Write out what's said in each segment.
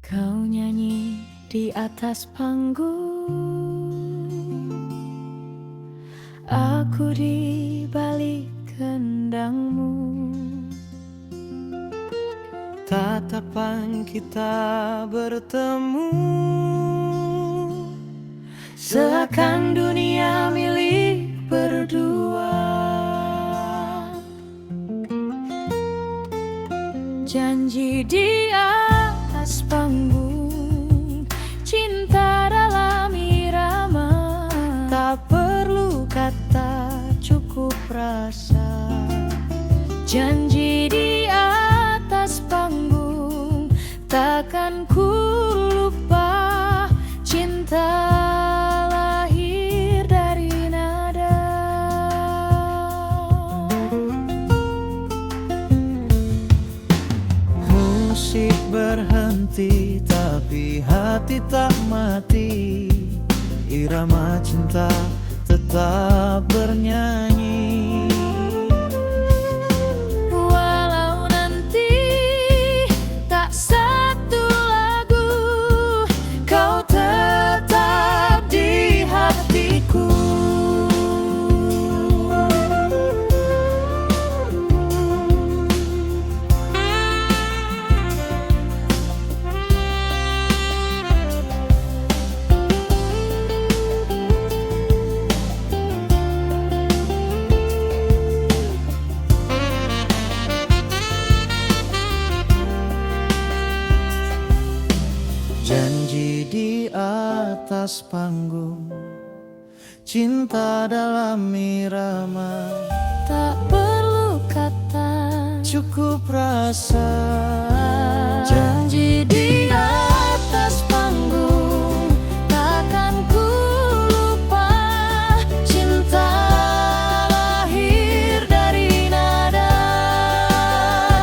Kau nyanyi di atas panggung, aku di balik kendangmu. Tatapan kita bertemu, seakan dunia milik berdua. Janji di atas panggung, cinta dalam irama. tak perlu kata, cukup rasa. Janji di atas panggung, takkan ku lupa. Cinta lahir dari nada. Musik berhenti tapi hati tak mati, irama cinta tetap bernyanyi. Walau nanti tak satu lagu, kau tetap di hatiku. Janji di atas panggung, cinta dalam irama. Tak perlu kata, Cukup rasa. janji di atas panggung, takkan ku lupa. Cinta lahir dari nada.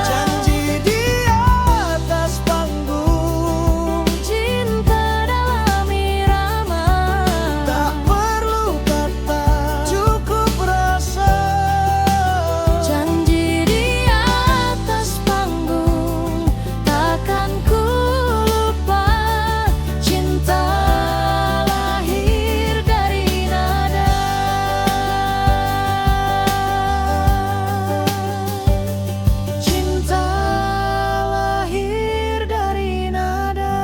Janji di atas panggung, Cinta dalam irama. tak perlu kata, cukup rasa. Janji di atas panggung, takkan ku lupa. Cinta lahir dari nada. Cinta lahir dari nada.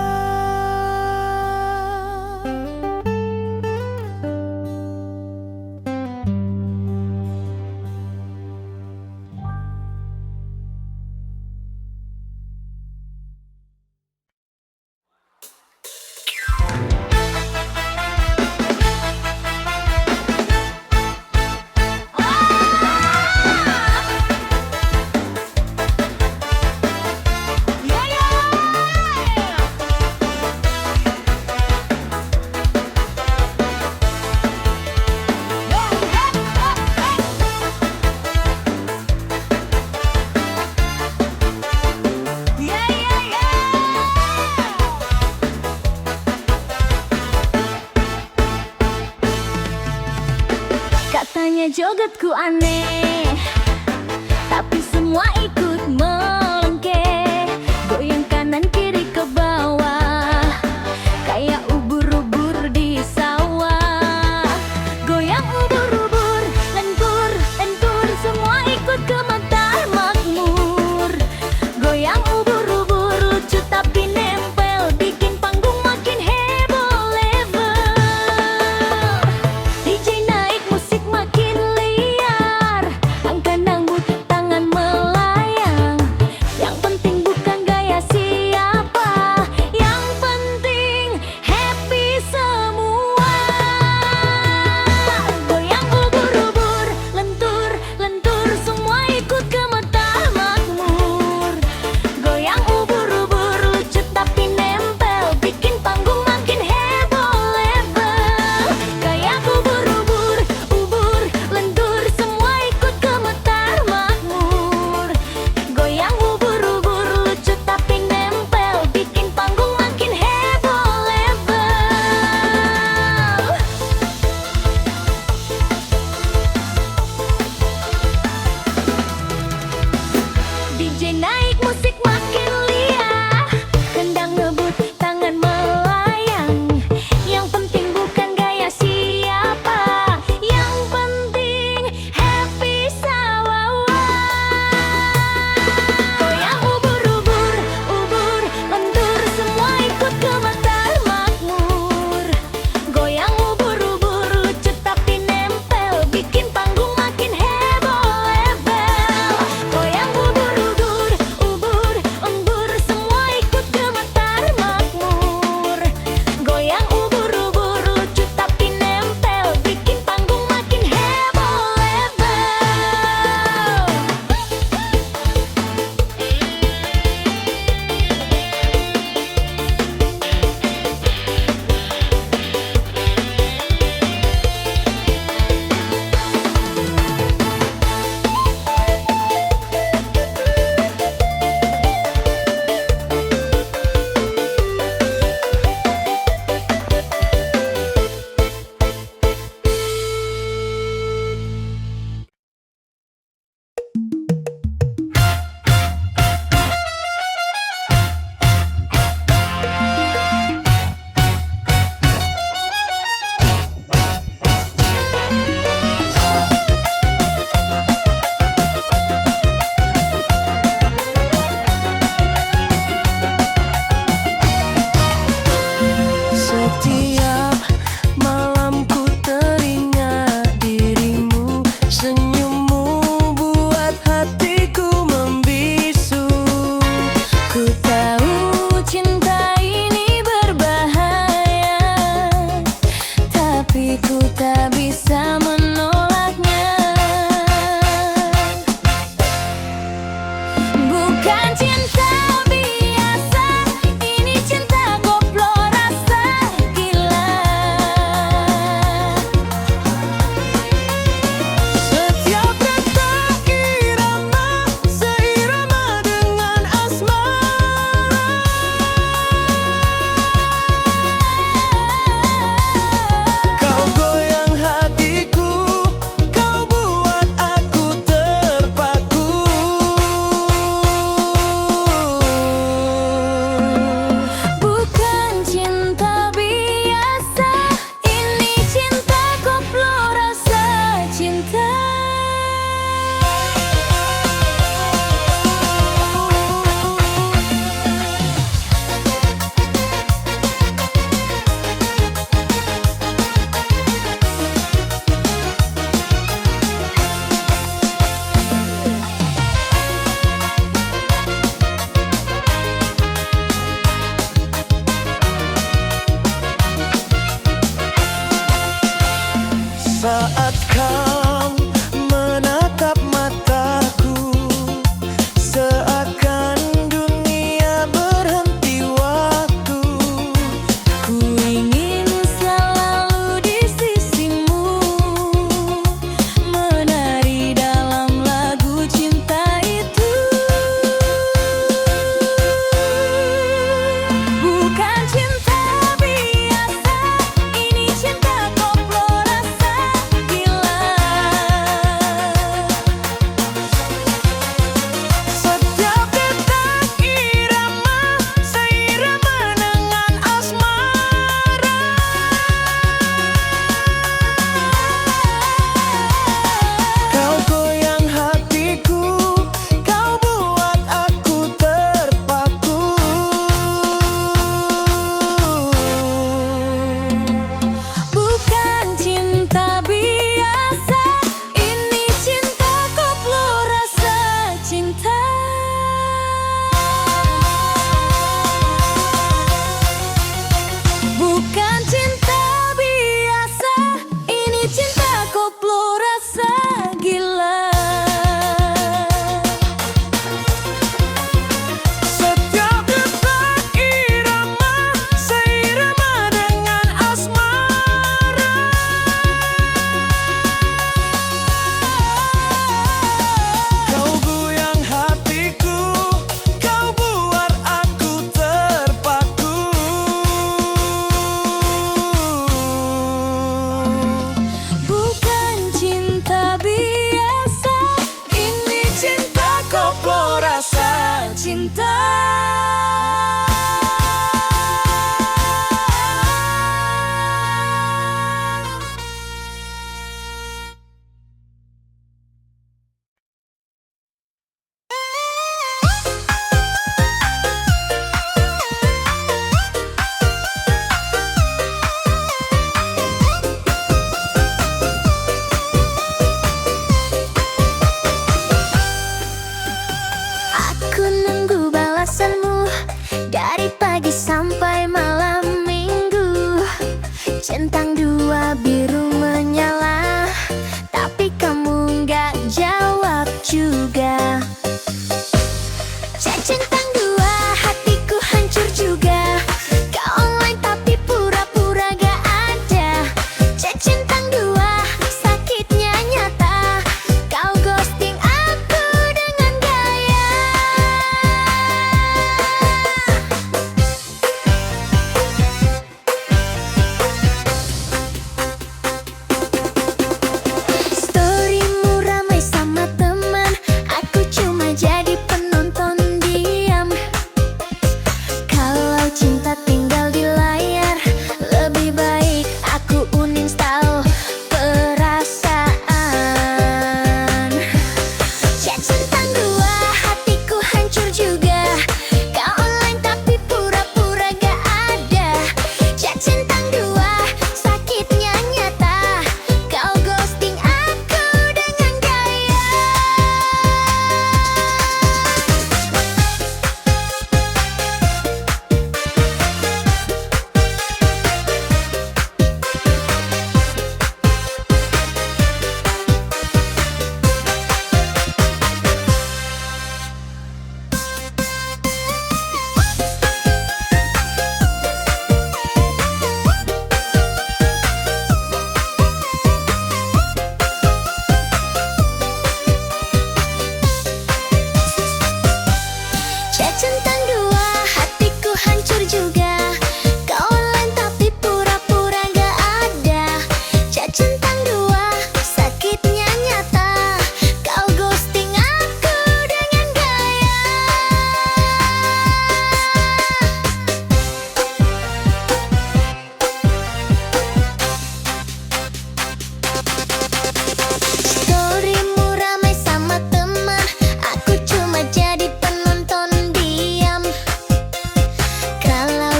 Katanya jogetku aneh, tapi semua ikut melengke. Goyang kanan kiri ke bawah, kayak ubur-ubur di sawah. Goyang ubur-ubur, lentur, lentur, semua ikut gemetar makmur. Goyang ubur-ubur, lucu tapi nempel, bikin panggung makin heboh level. DJ naik, musik makin liar, angkat dangdut, tangan melayang. Setiap malam ku teringat dirimu, senyummu buat hatiku membisu. Ku tahu cinta ini berbahaya, tapi ku tak bisa menolaknya. Bukan cinta biasa, ini cinta koplo rasa gila. Setiap detak irama, seirama dengan asmara. Kau goyang hatiku, kau buat aku terpaku. Bukan cinta biasa, ini cinta koplo rasa cinta. Saat kau menatap mataku, seakan dunia berhenti waktu. Ku ingin selalu di sisimu, menari dalam lagu cinta itu. Bukan cinta biasa, ini cinta koplo rasa gila. Setiap detak irama, seirama dengan asmara. Kau goyang hatiku, kau buat aku terpaku. Bukan cinta biasa, ini cinta koplo rasa cinta. Bukan cinta biasa, ini cinta koplo rasa gila. Setiap detak irama, seirama dengan asmara. Kau goyang hatiku, kau buat aku terpaku. Bukan cinta biasa, ini cinta koplo rasa cinta. Aku nunggu balasanmu dari pagi sampai malam minggu. Centang dua biru menyala, tapi kamu nggak jawab juga. Chat centang dua, hatiku hancur juga. Kau online tapi pura-pura gak ada. Chat centang dua, sakitnya nyata. Kau ghosting aku dengan gaya.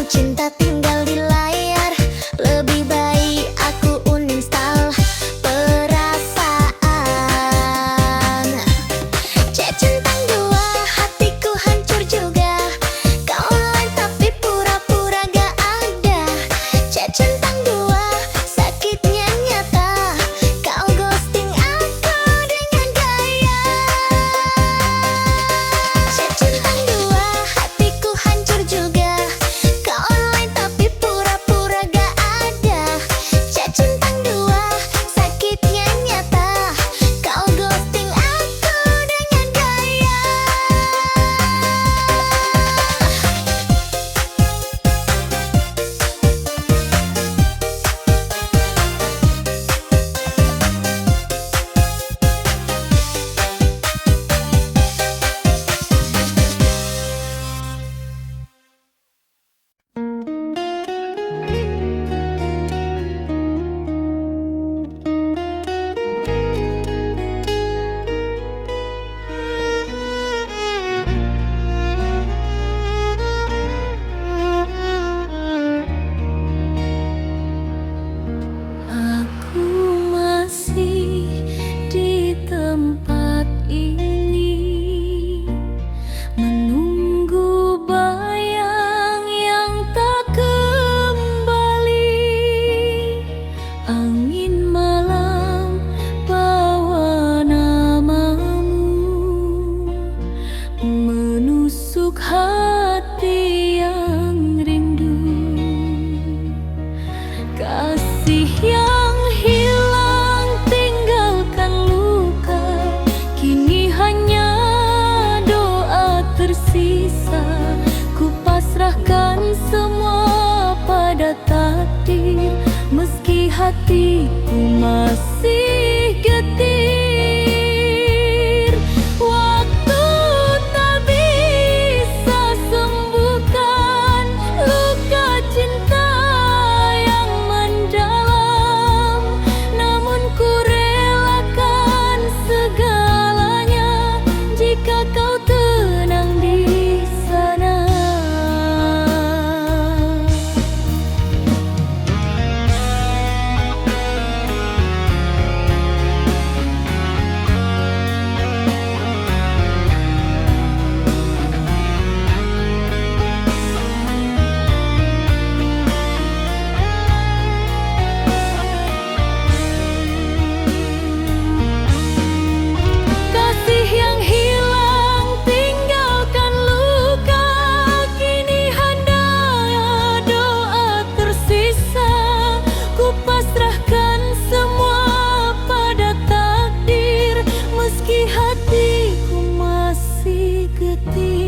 cinta tinggal di layar. Lebih baik aku uninstall perasaan. Cek centang dua, hatiku hancur juga. Kau online tapi pura-pura gak ada. Cek centang dua, sakitnya nyata. Kau ghosting aku dengan gaya. Cek centang dua, hatiku hancur juga. Kau online tapi pura-pura gak ada. Cek centang dua, sakitnya nyata. Kau ghosting aku dengan gaya. Aku masih di tempat ini, menunggu bayang yang tak kembali. Angin malam bawa namamu, menusuk hati yang rindu. Kasih yang hilang tinggalkan luka, kini hanya doa tersisa. Ku pasrahkan semua pada takdir, meski hatiku masih getir. Waktu tak bisa sembuhkan luka cinta yang mendalam, namun ku relakan segalanya jika kau tenang di sana. Kasih yang hilang tinggalkan luka, kini hanya doa tersisa. Ku pasrahkan semua pada takdir, meski hatiku masih getir.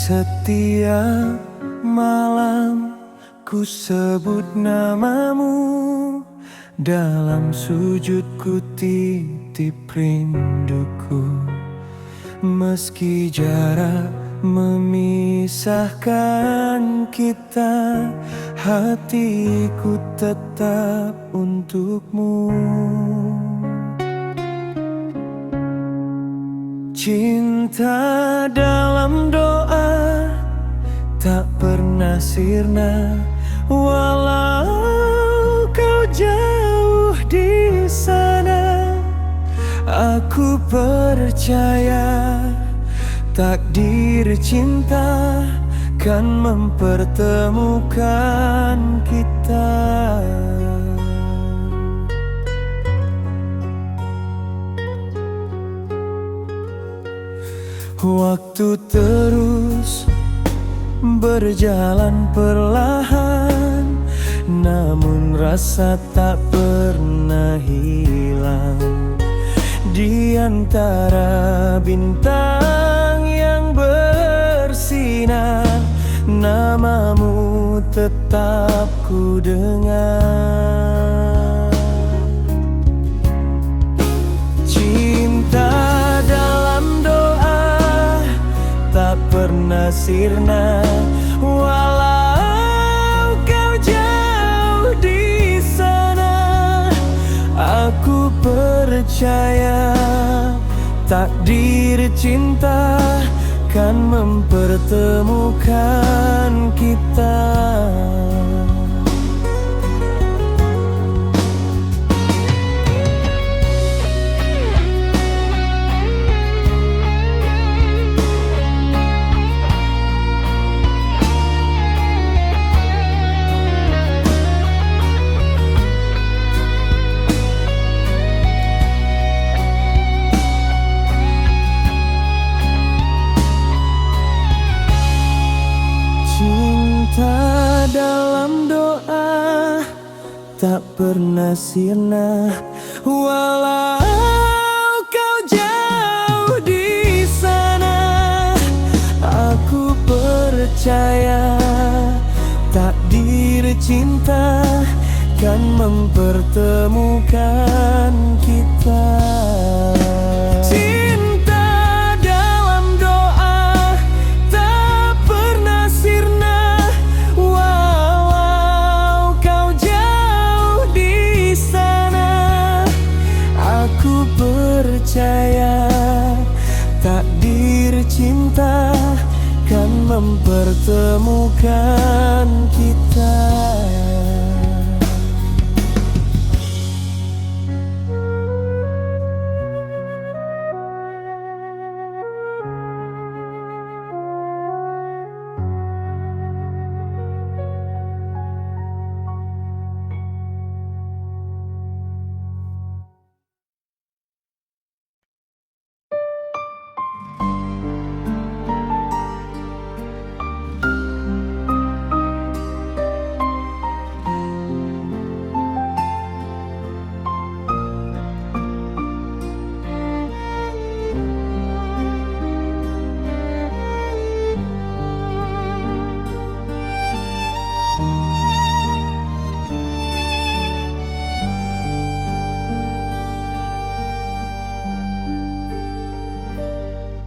Setiap malam ku sebut namamu, dalam sujud ku titip rinduku. Meski jarak memisahkan kita, hatiku tetap untukmu. Cinta dalam doa tak pernah sirna, walau kau jauh di sana. Aku percaya takdir cinta kan mempertemukan kita. Waktu terus berjalan perlahan, namun rasa tak pernah hilang. Di antara bintang yang bersinar, namamu tetap ku dengar. Cinta dalam doa tak pernah sirna, walau kau jauh di sana. Aku percaya takdir cinta kan mempertemukan kita. Cinta dalam doa tak pernah sirna, walau kau jauh di sana. Aku percaya takdir cinta kan mempertemukan kita. Percaya takdir cinta kan mempertemukan kita.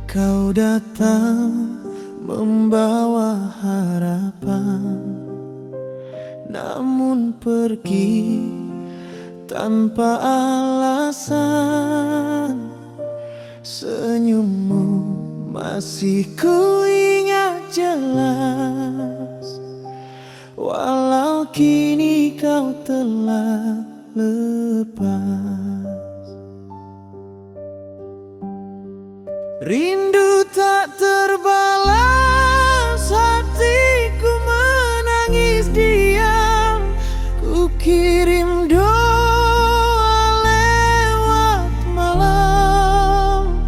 Kau datang membawa harapan, namun pergi tanpa alasan. Senyummu masih ku ingat jelas, walau kini kau telah lepas. Rindu tak terbalas, hatiku menangis diam. Ku kirim doa lewat malam,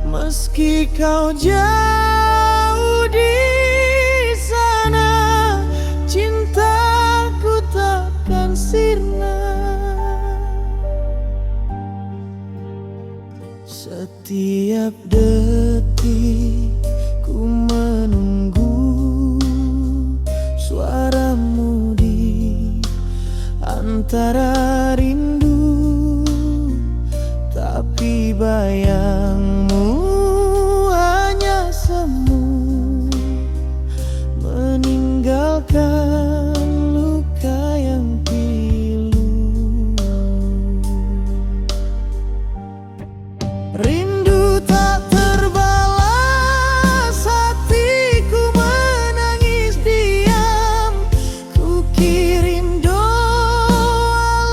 meski kau jauh di sana. Cintaku takkan sirna. Setiap detik ku menunggu suaramu di antara rindu, tapi bayangmu hanya semu, meninggalkan luka yang pilu. Rindu tak terbalas, hatiku menangis diam. Ku kirim doa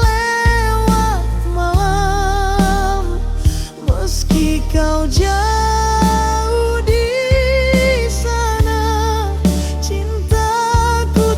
lewat malam, meski kau jauh di sana. Cintaku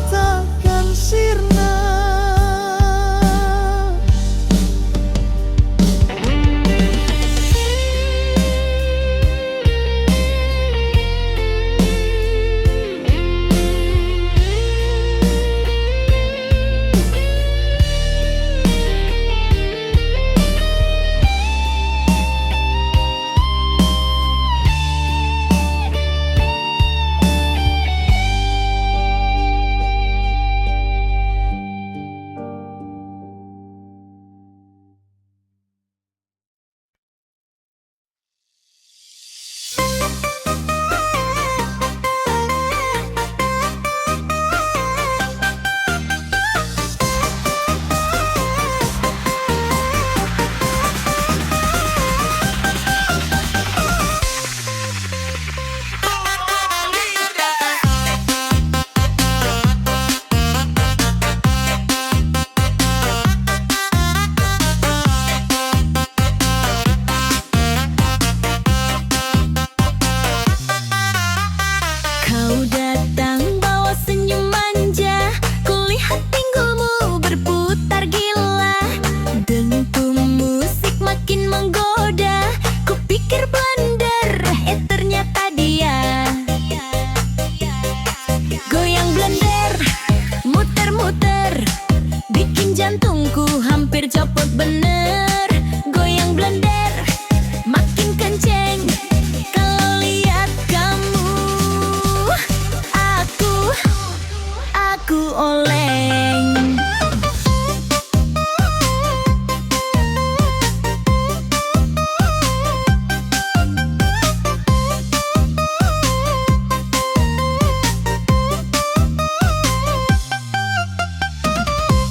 oleng.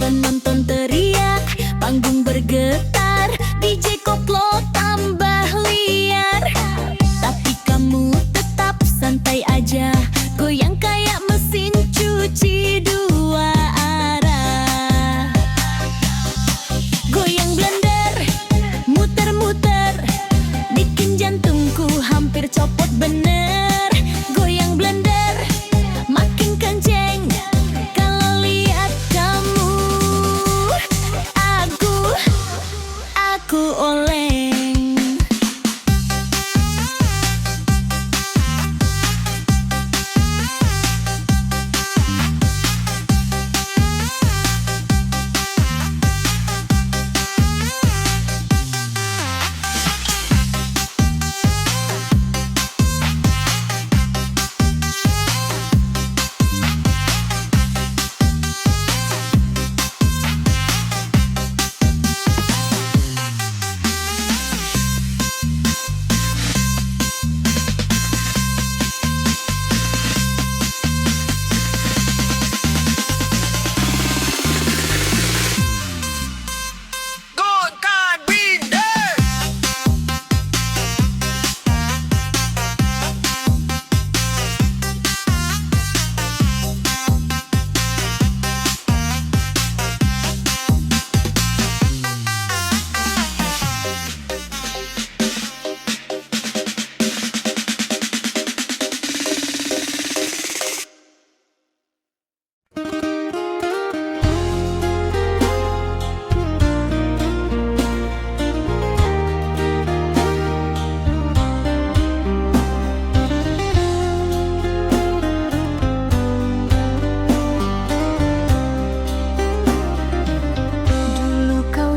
Penonton teriak, panggung bergetar, DJ koplo tambah liar. Tapi kamu tetap santai aja, goyang kayak mesin cuci dua arah. Goyang blender, muter-muter, bikin jantungku hampir copot bener. Goyang blender, makin kenceng kalau lihat kamu. Aku oleng.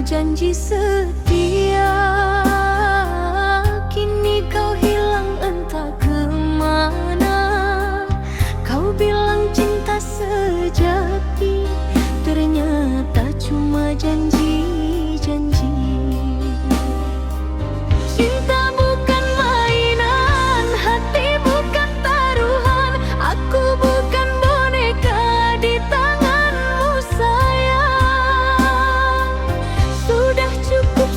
Janji setia, kini kau hilang entah kemana. Kau bilang cinta sejati, ternyata cuma janji-janji. Cinta bukan mainan, hati bukan taruhan. Aku bukan boneka di tanganmu sayang. Sudah cukup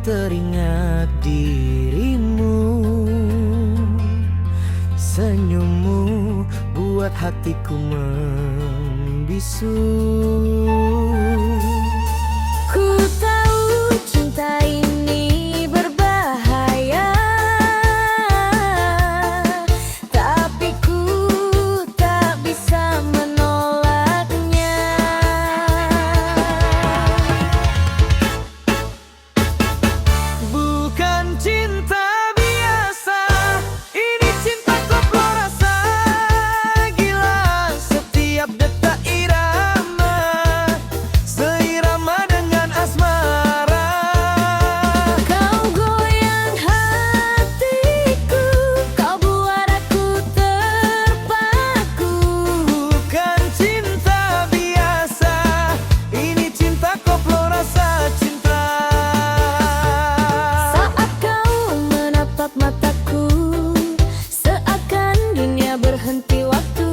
teringat dirimu. Senyummu buat hatiku membisu. Ku tahu cinta ini berbahaya, tapi ku tak bisa menolaknya. Bukan cinta biasa, ini cinta koplo rasa gila. Setiap detak irama, seirama dengan asmara. Kau goyang hatiku, kau buat aku terpaku. Bukan cinta biasa, ini cinta koplo rasa cinta. Saat kau menatap mataku, seakan dunia berhenti waktu.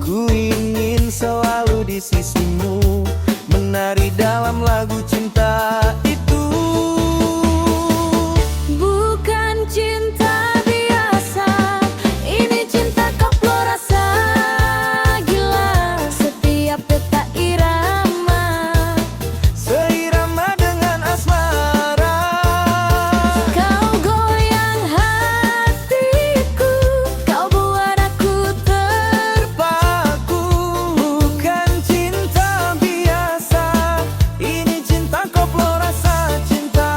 Ku ingin selalu di sisimu, menari dalam lagu cinta itu. Bukan cinta biasa, ini cinta koplo rasa gila. Setiap detak irama, Seirama dengan asmara. kau goyang hatiku, kau buat aku Paku, bukan cinta biasa, ini cinta koplo rasa cinta.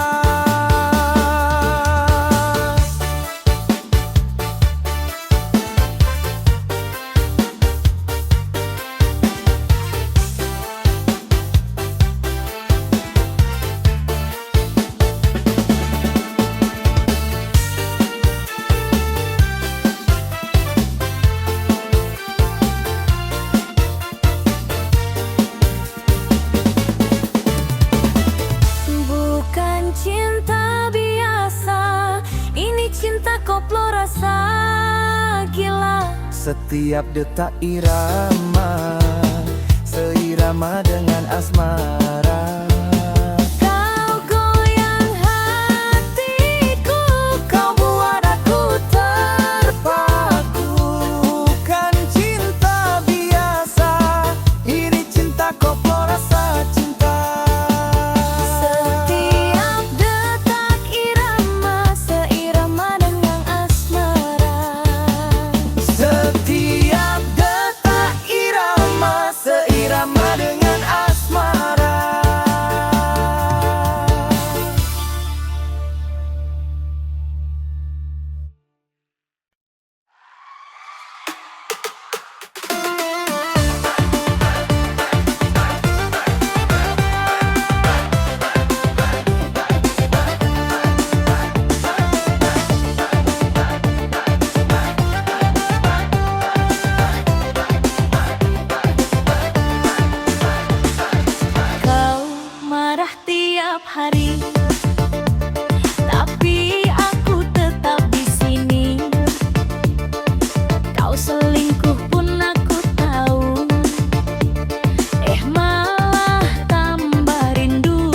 Bukan cinta biasa, ini cinta koplo rasa gila. Setiap detak irama, seirama dengan asmara. Kau goyang hatiku, kau buat aku terpaku. Bukan cinta biasa, ini cinta koplo rasa cinta. Setiap detak irama, seirama dengan asmara. Setiap detak irama, seirama dengan asmara. Kau marah tiap hari, tapi aku tetap di sini. Kau selingkuh pun aku tahu, malah tambah rindu.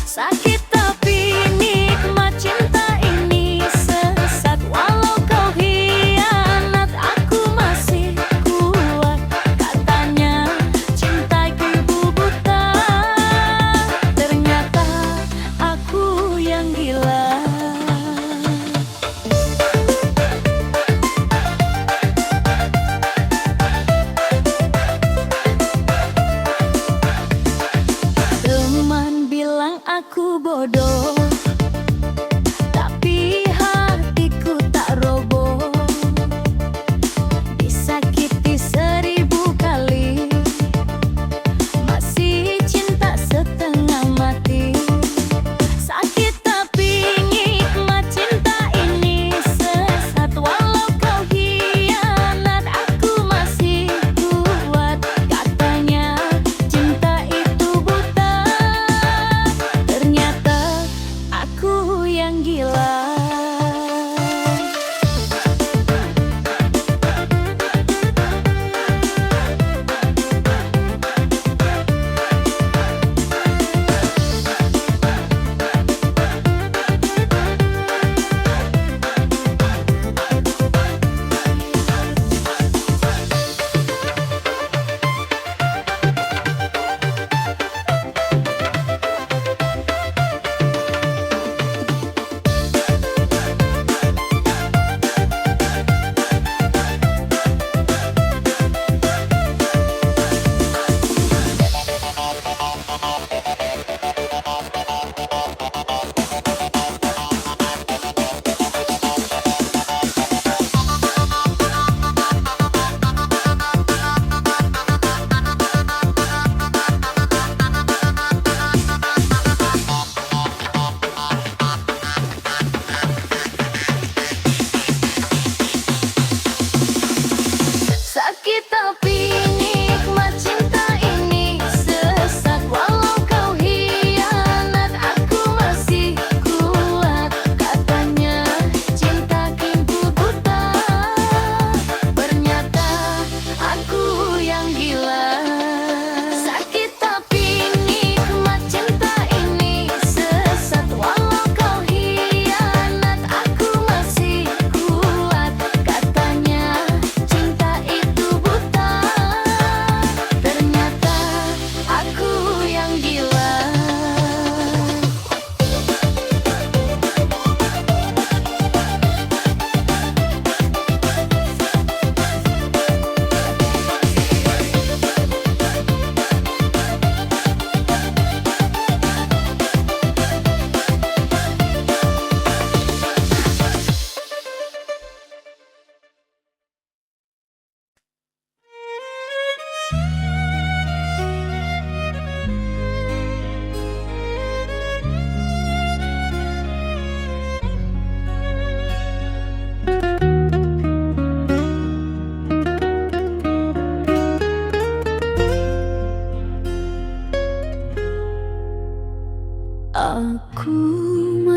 Sakit tapi nikmat cinta ini sesat. Walau kau hianat, aku masih kuat. Katanya cintaku ibu buta, ternyata aku yang gila. Teman bilang aku bodoh, tapi hatiku tak roboh. Disakiti 1000 kali, masih cinta setengah mati. Sakit tapi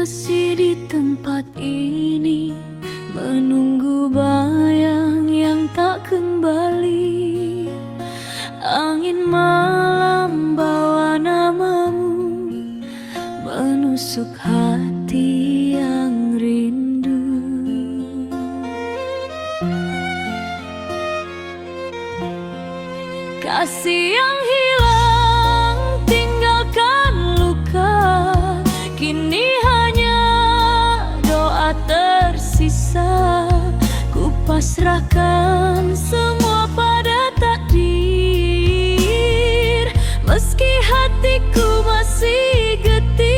masih di tempat ini, menunggu bayang yang tak kembali. Angin malam bawa namamu, menusuk hati yang rindu. Kasih yang hilang tinggalkan luka, kini hanya doa tersisa. Ku pasrahkan semua pada takdir, meski hatiku masih getir.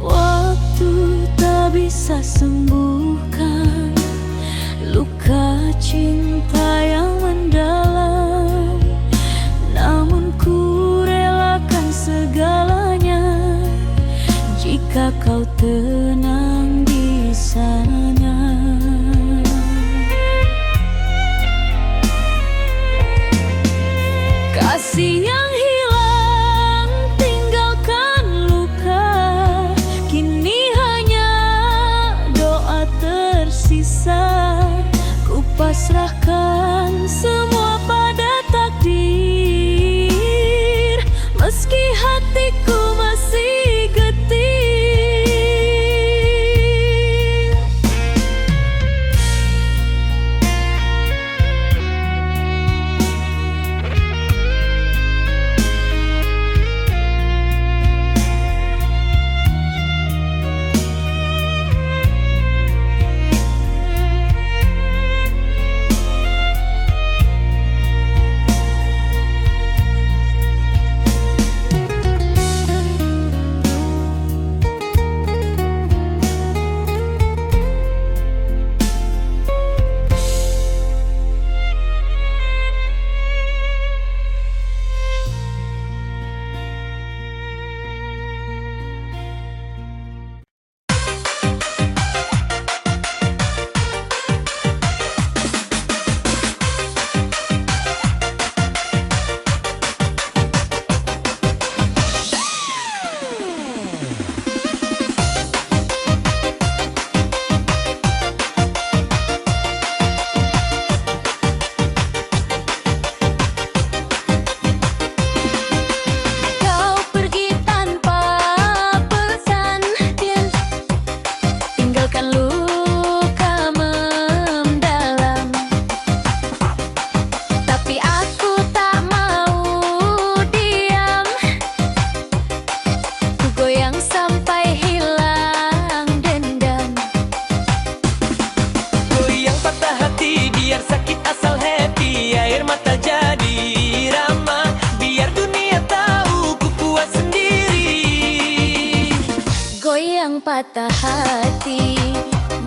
Waktu tak bisa sembuhkan luka cinta yang mendalam, namun ku relakan segalanya jika kau tenang di sana. Kasih yang hilang tinggalkan luka, kini hanya doa tersisa. Ku pasrahkan semua pada takdir, meski hatiku masih getir. Patah hati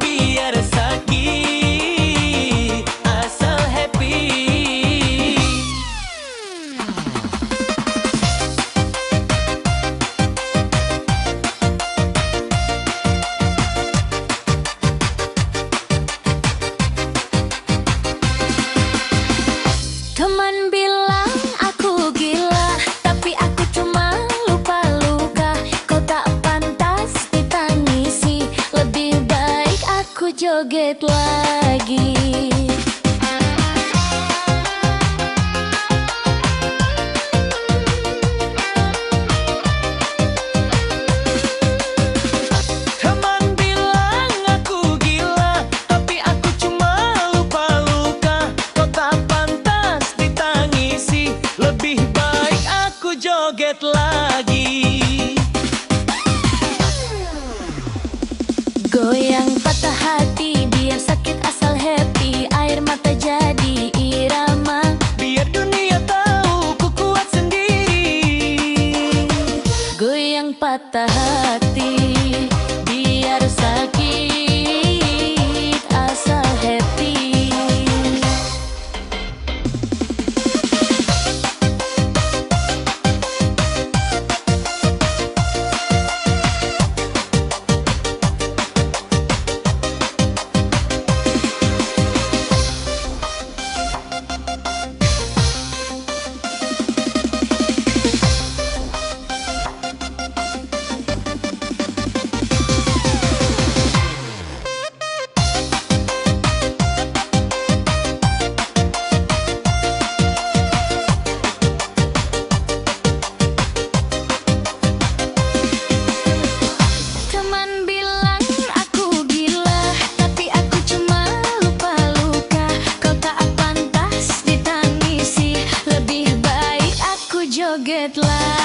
biar sakit asal happy. Teman bilang aku gila, tapi aku cuma lupa luka. Kau tak pantas ditangisi, lebih baik aku joget lagi. Teman bilang aku gila, tapi aku cuma lupa luka. Kau tak pantas ditangisi, lebih baik aku joget lagi. Goyang patah hati biar sakit asal happy, air mata jadi irama. Biar dunia tahu ku kuat sendiri. Goyang patah hati biar sakit asal happy.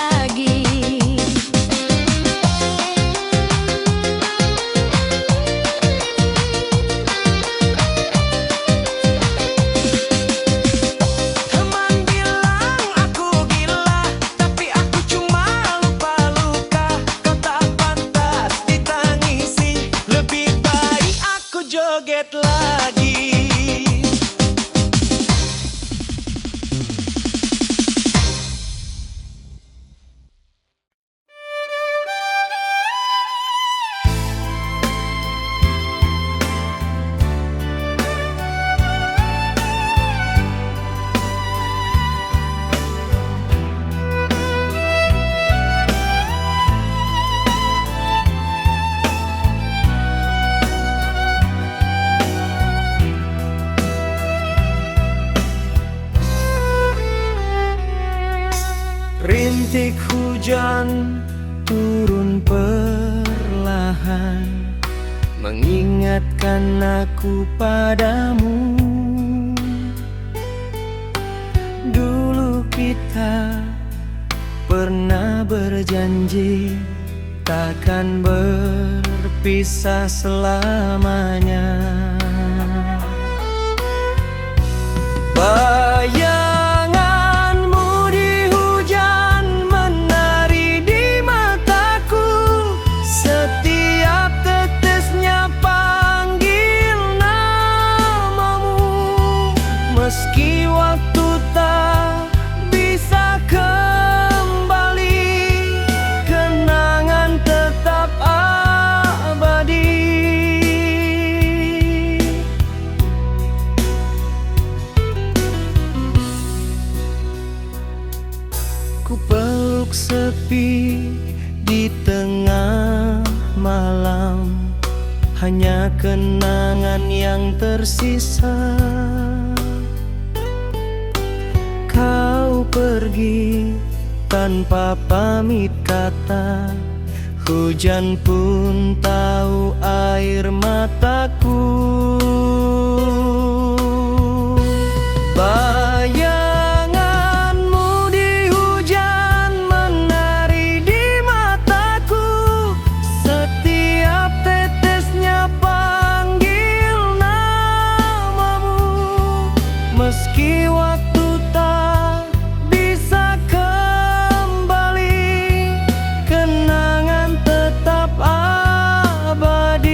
lagi. Teman bilang aku gila, tapi aku cuma lupa-luka. Kau tak pantas ditangisi, lebih baik aku joget lagi. Rintik hujan turun perlahan, mengingatkan aku padamu. Dulu kita pernah berjanji takkan berpisah selamanya. Bayanganmu di hujan menari di mataku, setiap tetesnya panggil namamu. Meski waktu tak bisa kembali, kenangan tetap abadi. Ku peluk sepi di tengah malam, hanya kenangan yang tersisa. Kau pergi tanpa pamit kata, hujan pun tahu air mataku. Bayanganmu di hujan menari di mataku, setiap tetesnya panggil namamu. Meski waktu tak bisa kembali, kenangan tetap abadi.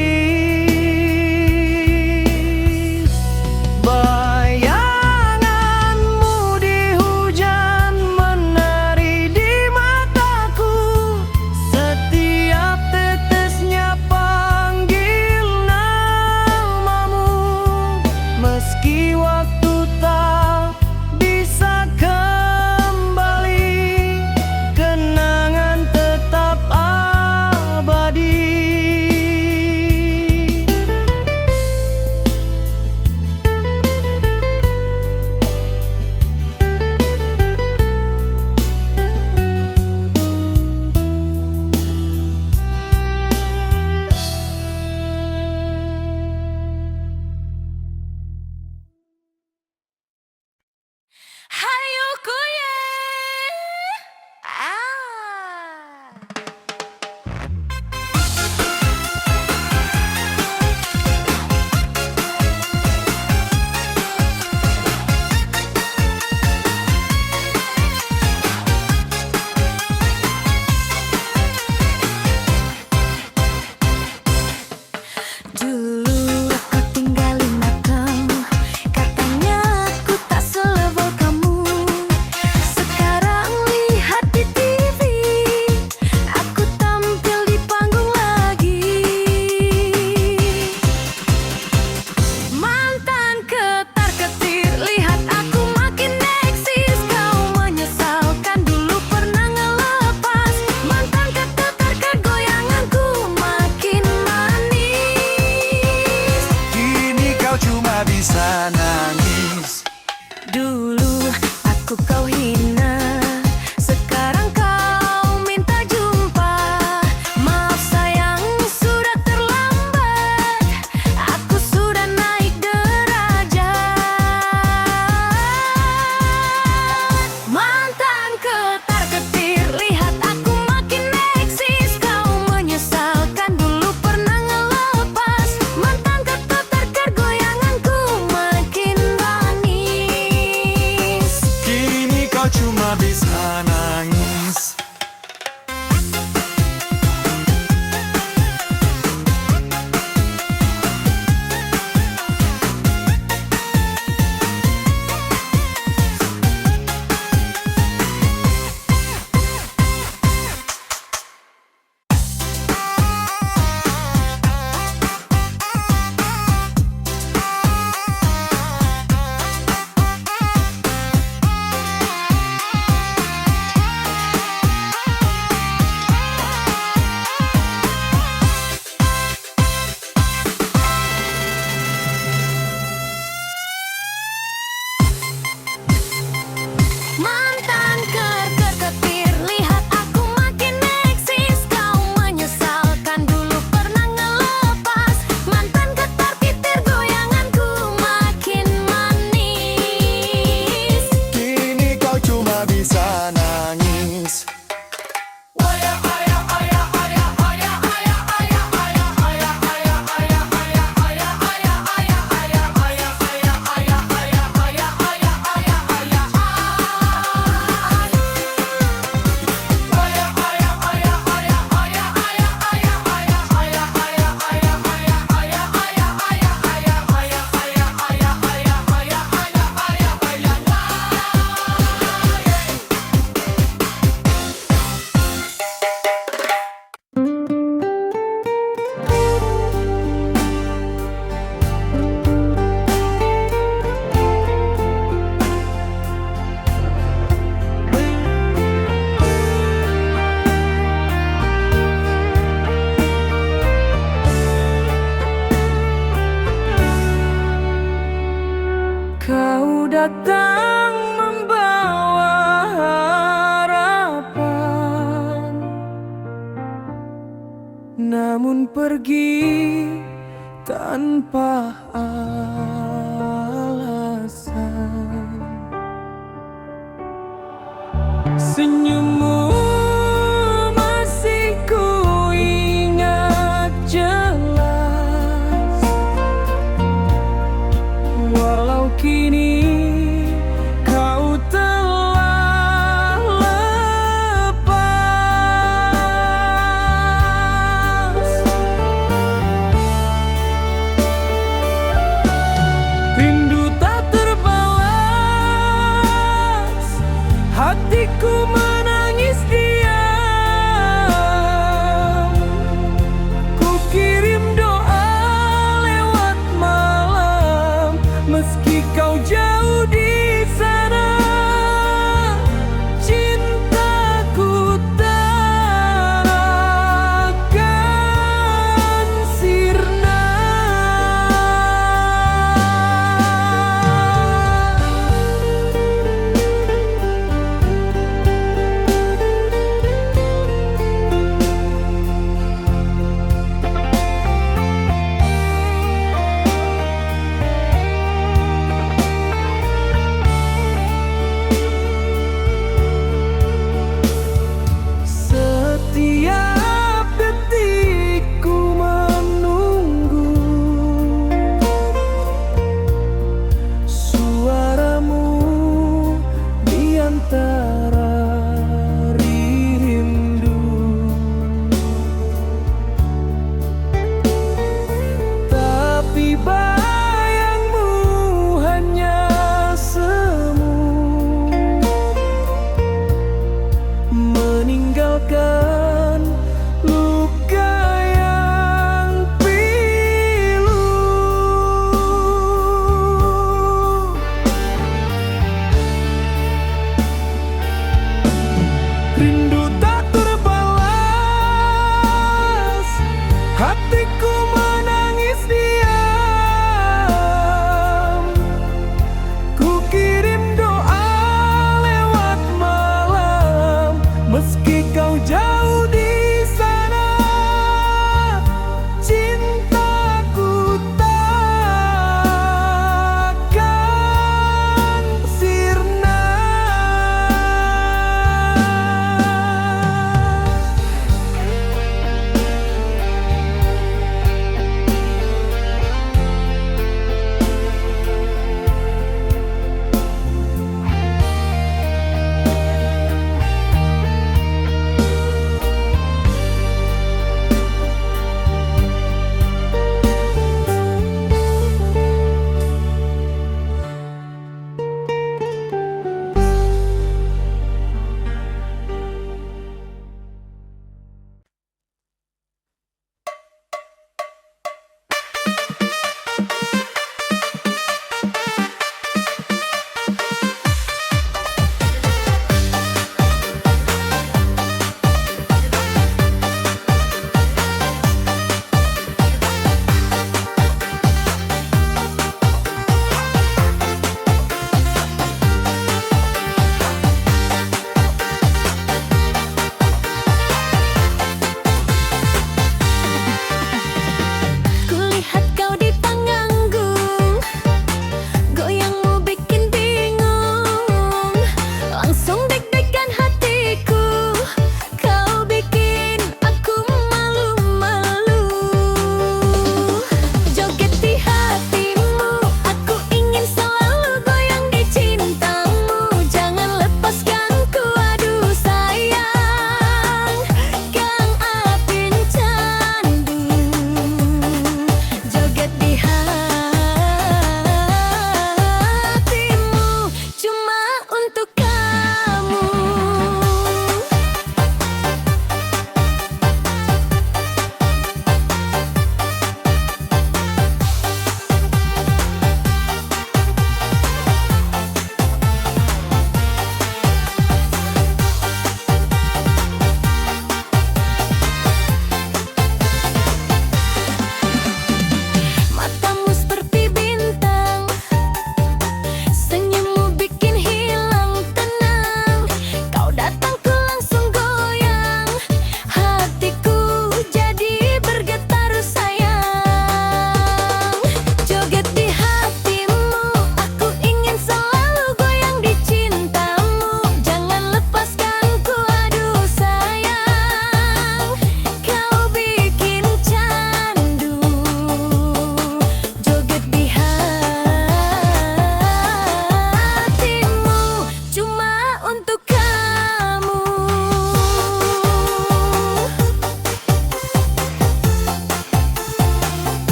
namun pergi tanpa alasan. Senyummu masih ku ingat jelas, walau kini kau telah lepas. Rindu tak terbalas, hatiku menangis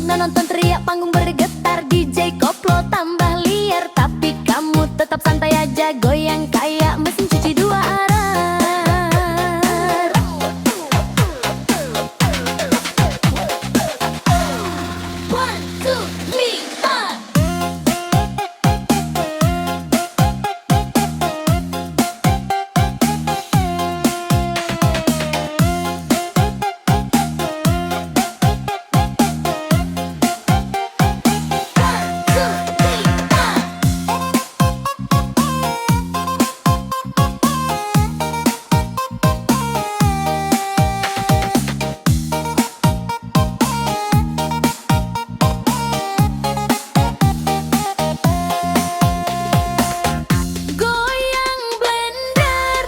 Sudah nonton teriak panggung bergetar, DJ koplo tambah liar. Tapi kamu tetap santai aja, goyang kayak mesin cuci dua arah. One, two, three, four. Goyang blender,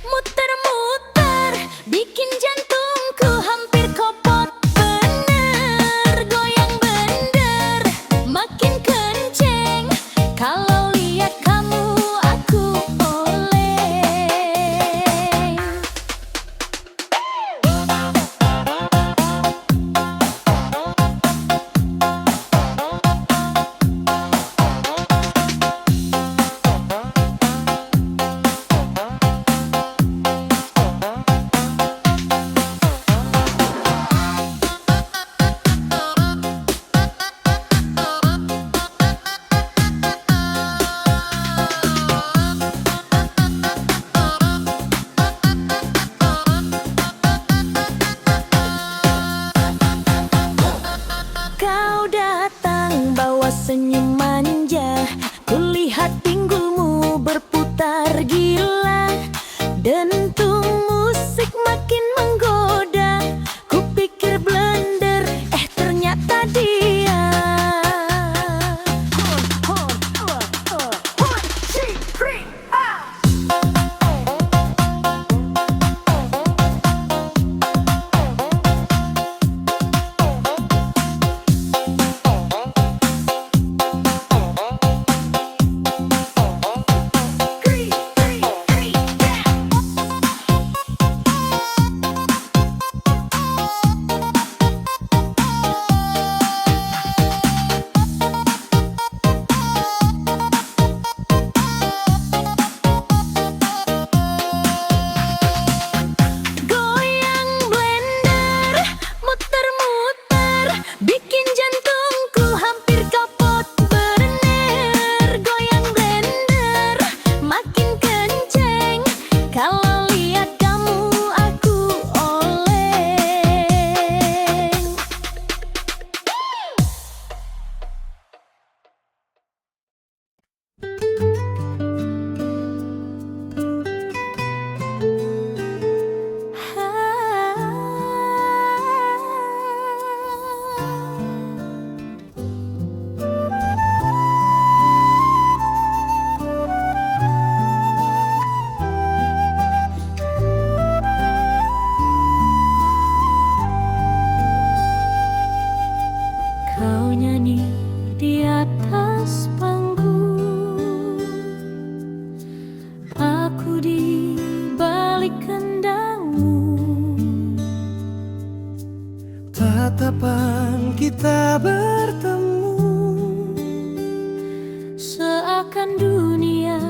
muter-muter, bikin jantungku hampir kopot bener. Goyang blender, makin kenceng, kalau lihat kamu aku oleng. Kau datang bawa senyum manja, kulihat pinggulmu berputar gila. Dentung musik makin menggoda, kupikir blender, ternyata dia. Goyang blender, muter-muter, bikin jantungku hampir kapot bener. Goyang blender, makin kenceng, kalau lihat kamu aku oleng. Kau nyanyi di atas panggung, aku di balik kendangmu. Tatapan kita bertemu, Seakan dunia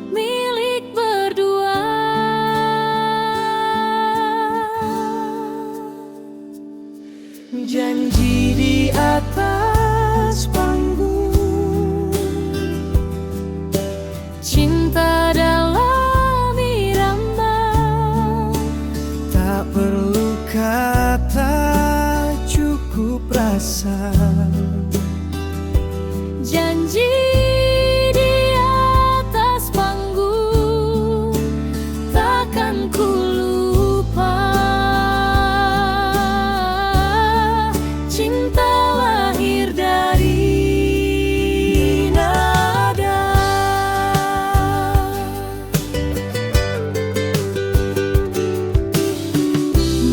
milik berdua. janji di atas panggung, Cinta dalam irama, tak perlu kata, cukup rasa. janji di atas panggung, takkan ku lupa. Cinta lahir dari nada.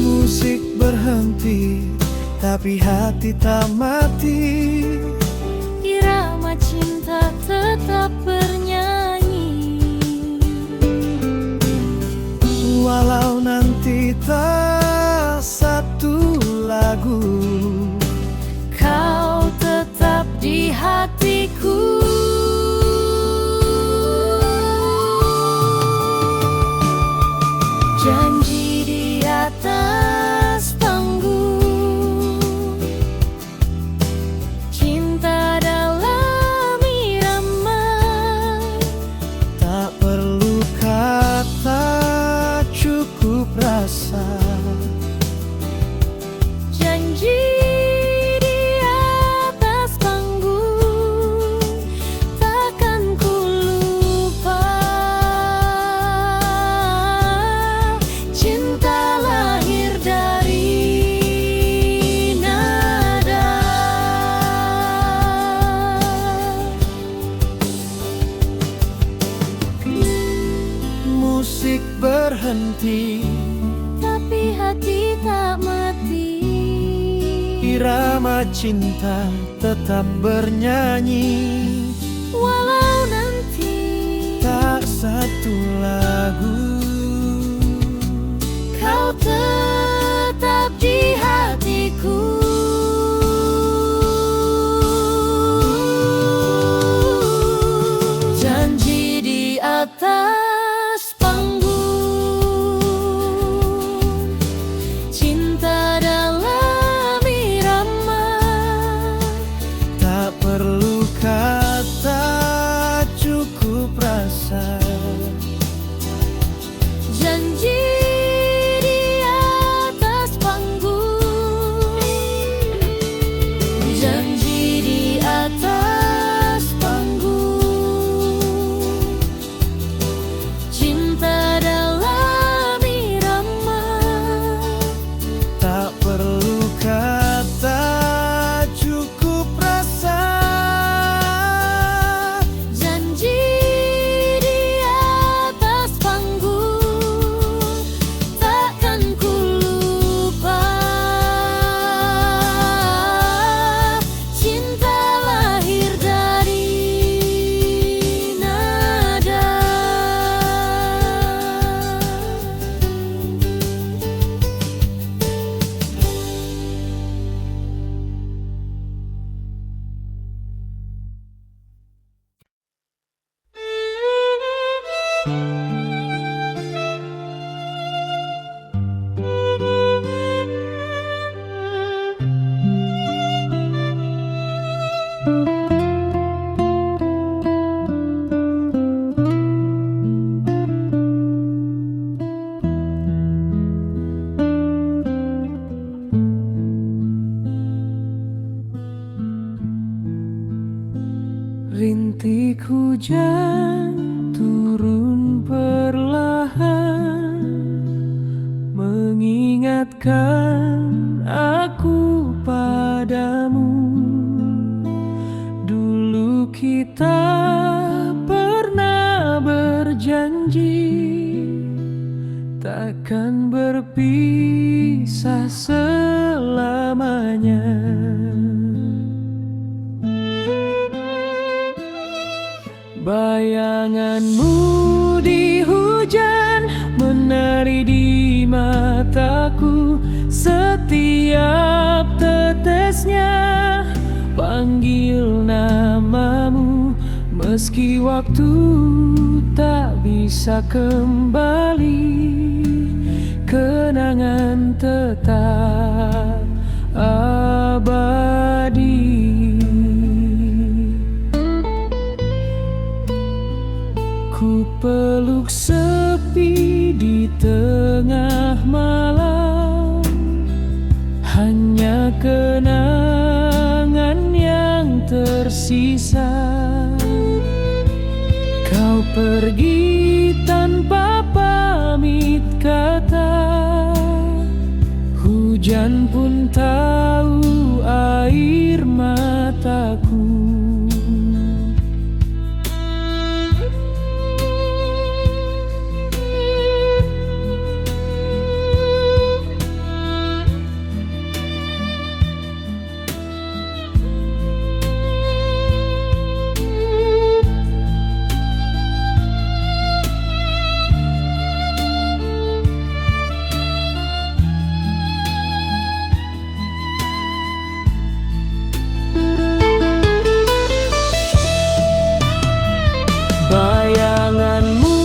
Musik berhenti, tapi hati tak mati. Irama cinta tetap bernyanyi. Walau nanti tak satu lagu, Kau mati, tapi hati tak mati. Irama cinta tetap bernyanyi, Walau nanti tak satu lagu. kau tetap di hatiku. Janji di atas panggung, cinta dalam irama. Tak perlu kata, cukup rasa. Janji di atas panggung, janji di atas panggung, cinta dalam irama. Tak perlu kata, cukup rasa. Janji di atas panggung, takkan ku lupa. Cinta lahir dari nada. Rintik hujan turun perlahan, mengingatkan aku padamu. Dulu kita pernah berjanji takkan berpisah selamanya. Bayanganmu di hujan menari di mataku, setiap tetesnya panggil namamu. Meski waktu tak bisa kembali, kenangan tetap abadi. Ku peluk sepi di tengah malam, hanya kenangan yang tersisa. Kau pergi tanpa pamit kata, hujan pun tahu air mataku. Bayanganmu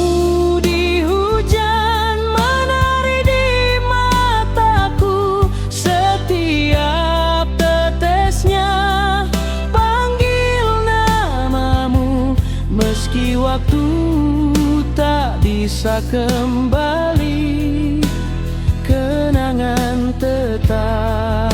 di hujan menari di mataku, setiap tetesnya panggil namamu. Meski waktu tak bisa kembali, kenangan tetap